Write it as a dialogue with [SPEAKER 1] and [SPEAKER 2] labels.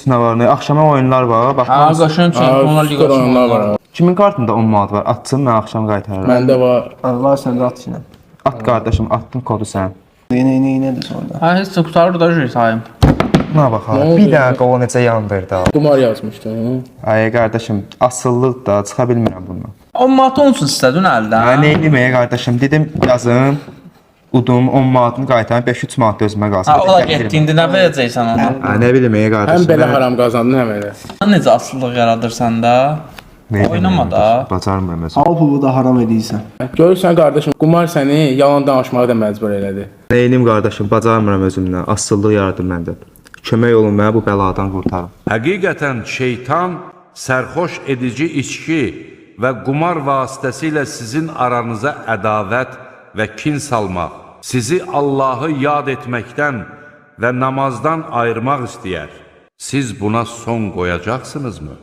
[SPEAKER 1] üstünə var, nə? Axşama oyunlar var, bax.
[SPEAKER 2] Ha, qaşın Çempionlar Liqası
[SPEAKER 3] oyunlar var.
[SPEAKER 1] Kimin kartında 10 manat var? Atsın, mən axşam qaytarıram.
[SPEAKER 3] Məndə var.
[SPEAKER 4] Var səndə at yine.
[SPEAKER 1] At qardaşım, attım kodu sən.
[SPEAKER 4] Yine de sonra.
[SPEAKER 2] Ha, heç tutarır da şey sayım.
[SPEAKER 1] Buna bax ha. Bir dəqiqə o necə yandırdı.
[SPEAKER 3] Qumar yazmışdı.
[SPEAKER 1] Ay qardaşım, asıllıq da çıxa bilmirəm bundan.
[SPEAKER 2] 10 manat olsun istədin əldən.
[SPEAKER 1] Nə eləməyə qardaşım, dedim yazın. Udum 10 manatını qaytarım, 5-3 manat da özümə qalsın.
[SPEAKER 2] Ha, o da getdi, indi nə verəcəksən ona?
[SPEAKER 1] Ha, nə bilim qardaşım.
[SPEAKER 3] Həm belə haram qazandın, həm elə.
[SPEAKER 2] Necə asılılıq yaradır səndə? Oynama da.
[SPEAKER 1] Bacarmıram özüm.
[SPEAKER 4] Al pulu da haram edirsən.
[SPEAKER 3] Görürsən qardaşım, qumar səni yalan danışmağa da məcbur elədi.
[SPEAKER 1] Nə edim qardaşım, bacarmıram özümdən. Asıllıq yaradır məndə. Kömək olun mənə bu bəladan qurtarın.
[SPEAKER 5] Həqiqətən şeytan sərxoş edici içki və qumar vasitəsilə sizin aranıza ədavət və kin salmaq, sizi Allahı yad etməkdən və namazdan ayırmaq istəyər. Siz buna son qoyacaqsınızmı?